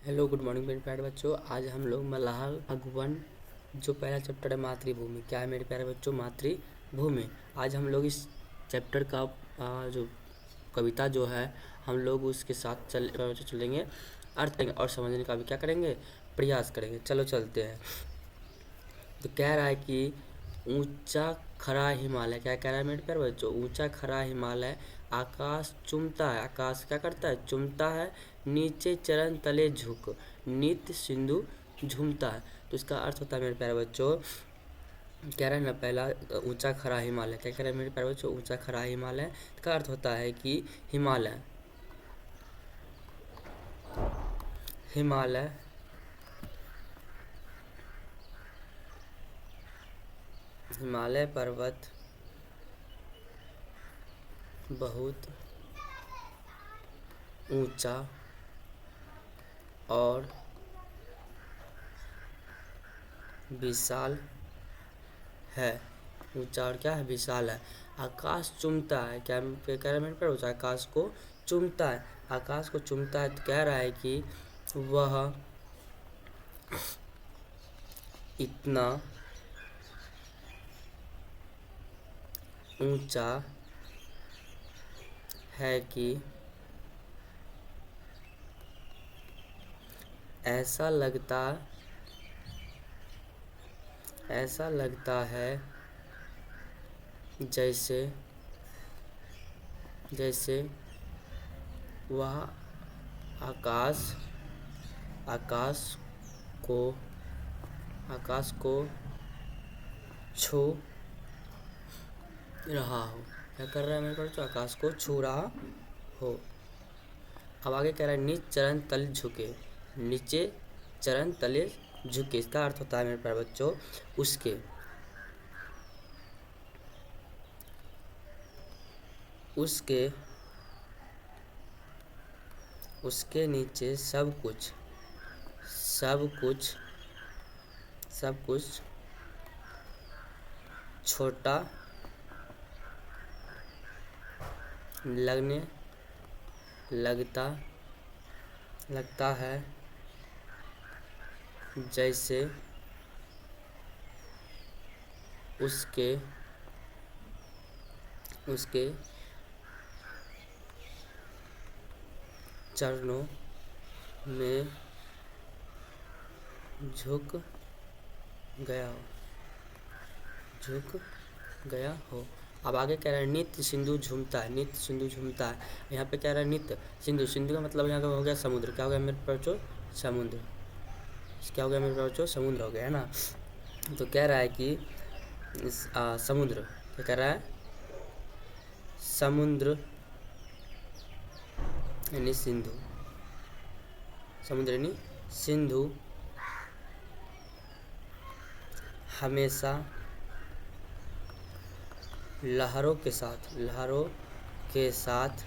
Hello good morning मेरे प्यारे बच्चों। आज हम लोग मल्लाह भगवन जो पहला चैप्टर है मातृभूमि, क्या है मेरे प्यारे बच्चों? मातृभूमि। आज हम लोग इस चैप्टर का जो कविता जो है हम लोग उसके साथ चलेंगे, अर्थ करेंगे और समझने का भी क्या करेंगे, प्रयास करेंगे। चलो चलते हैं। तो कह रहा है कि ऊंचा खड़ा हिमालय, क्या कह रहा है मेरे प्यारे बच्चों? ऊंचा खड़ा हिमालय आकाश चूमता है, आकाश क्या करता है? चूमता है। नीचे चरण तले झुक नित्य सिंधु झूमता है। तो इसका अर्थ होता है मेरे प्यारे बच्चों, कह रहा है ना पहला ऊंचा खड़ा हिमालय, क्या कह रहा है मेरे प्यारे बच्चों? ऊंचा खड़ा हिमालय का अर्थ होता है कि हिमालय, हिमालय हिमालय पर्वत बहुत ऊंचा और विशाल है। ऊंचा और क्या है? विशाल है। आकाश चूमता है, क्या कह रहा है मेरे पर? आकाश को चूमता है, आकाश को चूमता है। तो कह रहा है कि वह इतना ऊंचा है कि ऐसा लगता है जैसे वह आकाश को छू रहा हो। क्या कर रहा है मेरे पास? आकाश को छू रहा हो। अब आगे कह रहा है नीचे चरण तले झुके, नीचे चरण तले झुके। इसका अर्थ होता है मेरे प्यारे बच्चों, उसके नीचे सब कुछ छोटा लगता है, जैसे उसके चरणों में झुक गया हो। अब आगे कह रहा है नित्य सिंधु झूमता है, नित्य सिंधु झूमता है। यहाँ पे कह रहा है नित्य सिंधु का मतलब यहाँ का हो गया समुद्र। क्या हो गया मेरे बच्चों? समुद्र। क्या हो गया मेरे बच्चों? समुद्र हो गया, है ना। तो कह रहा है कि समुद्र, क्या कह रहा है? समुद्र यानी सिंधु, समुद्र यानी सिंधु हमेशा लहरों के साथ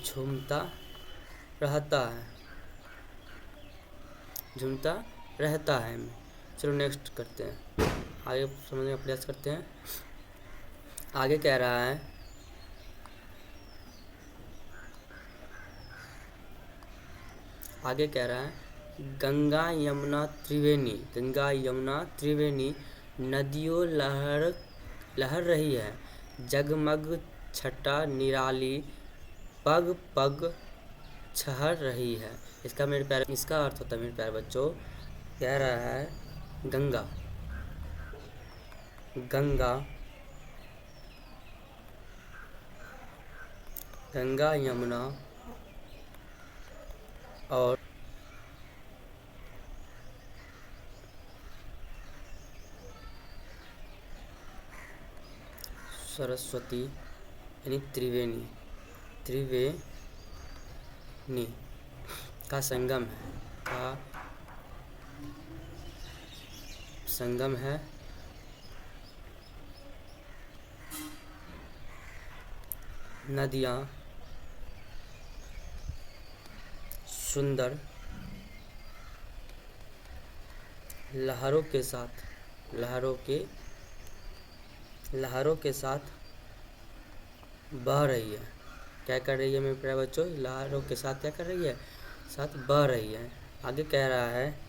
झूमता रहता है। चलो नेक्स्ट करते हैं, आगे समझने का प्रयास करते हैं। आगे कह रहा है गंगा यमुना त्रिवेणी नदियों लहर रही है, जगमग छटा निराली पग पग छहर रही है। इसका अर्थ होता है मेरे प्यारे बच्चों, कह रहा है गंगा यमुना और सरस्वती यानी त्रिवेणी का संगम है। नदियाँ सुंदर लहरों के साथ बह रही है। क्या कर रही है मेरे प्यारे बच्चों? लहरों के साथ क्या कर रही है? साथ बह रही है। आगे कह रहा है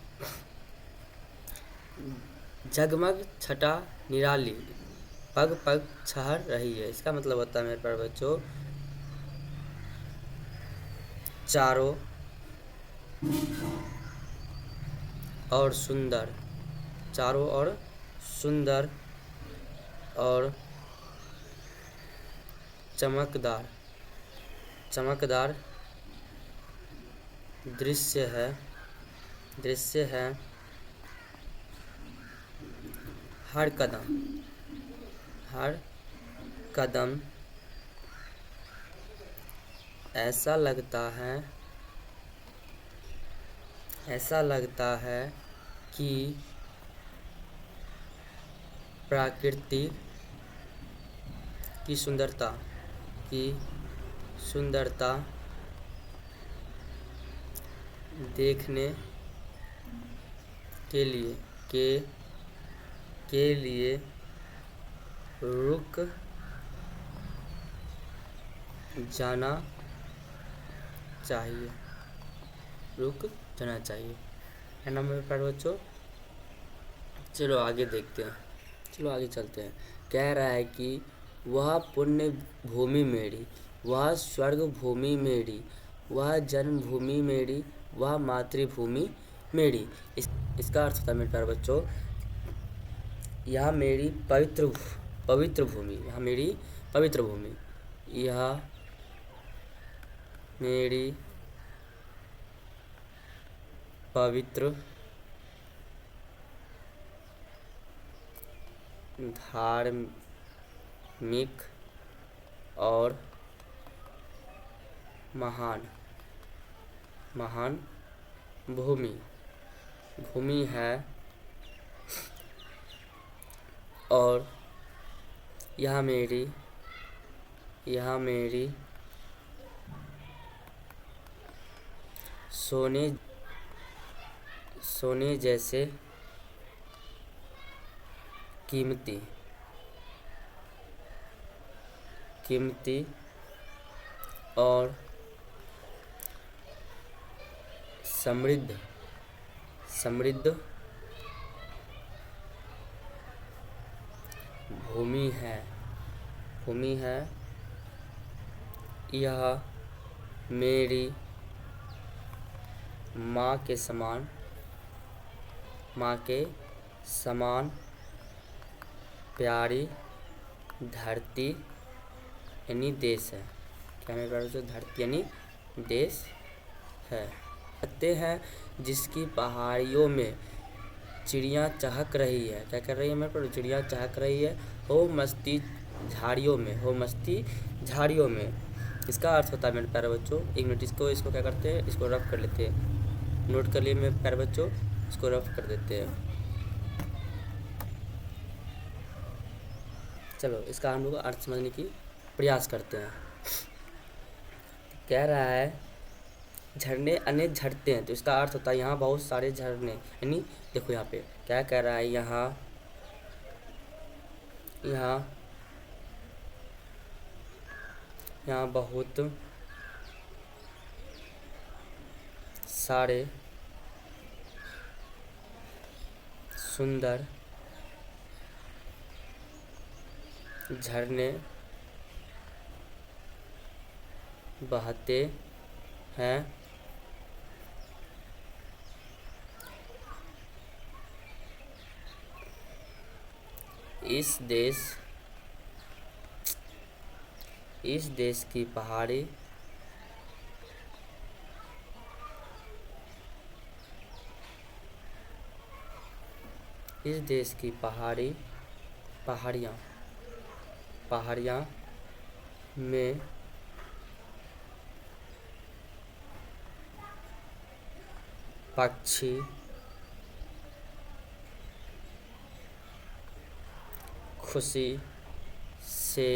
जगमग छटा निराली पग पग छहर रही है। इसका मतलब होता है मेरे प्यारे बच्चों, चारों और सुंदर, चारों और सुंदर और चमकदार चमकदार दृश्य है हर कदम ऐसा लगता है कि प्रकृति की सुंदरता देखने के लिए रुक जाना चाहिए है ना मेरे प्यारे बच्चों। चलो आगे देखते हैं, चलो आगे चलते हैं। कह रहा है कि वह पुण्य भूमि मेरी, वह स्वर्ग भूमि मेरी, वह जन्मभूमि मेरी, वह मातृभूमि मेरी। इसका अर्थ होता है मेरे प्यारे बच्चों, यह मेरी पवित्र भूमि, यह मेरी पवित्र भूमि, यह मेरी पवित्र धार्मिक और महान भूमि है और यह मेरी सोने जैसे कीमती और समृद्ध भूमि है। यह मेरी माँ के समान प्यारी धरती यानी देश है। क्या मेरे प्यारे बच्चों, धरती यानी देश है। कहते हैं जिसकी पहाड़ियों में चिड़िया चहक रही है। क्या कर रही है मेरे प्यारे, चिड़िया चहक रही है। हो मस्ती झाड़ियों में। इसका अर्थ होता है मेरे प्यारे बच्चों, एक मिनट इसको क्या करते हैं, इसको रफ कर लेते हैं। नोट कर लिए मेरे प्यारे बच्चों, इसको रफ कर देते हैं। चलो इसका हम लोग अर्थ समझने की प्रयास करते हैं। कह रहा है झरने अनेक झरते हैं, तो इसका अर्थ होता है यहाँ बहुत सारे झरने, यानी देखो यहाँ पे क्या कह रहा है, यहाँ बहुत सारे सुंदर झरने बहते हैं। इस देश की पहाड़ी पहाड़ियाँ में पक्षी खुशी से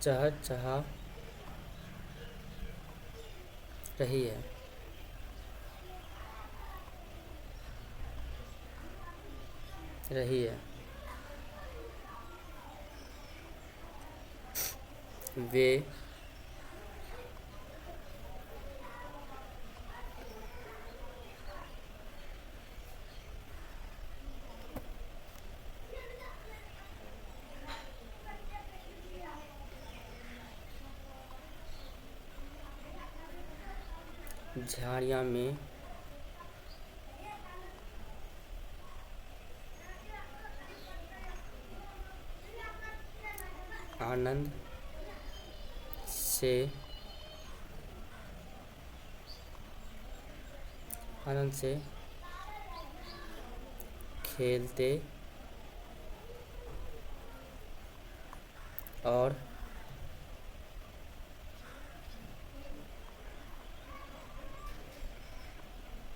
चहचहा रही है। वे झाड़ियों में आनंद से खेलते और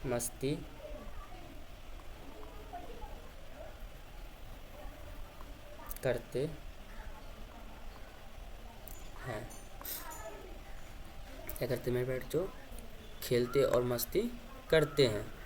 मस्ती करते हैं। क्या करते हैं मेरे बच्चों? खेलते और मस्ती करते हैं।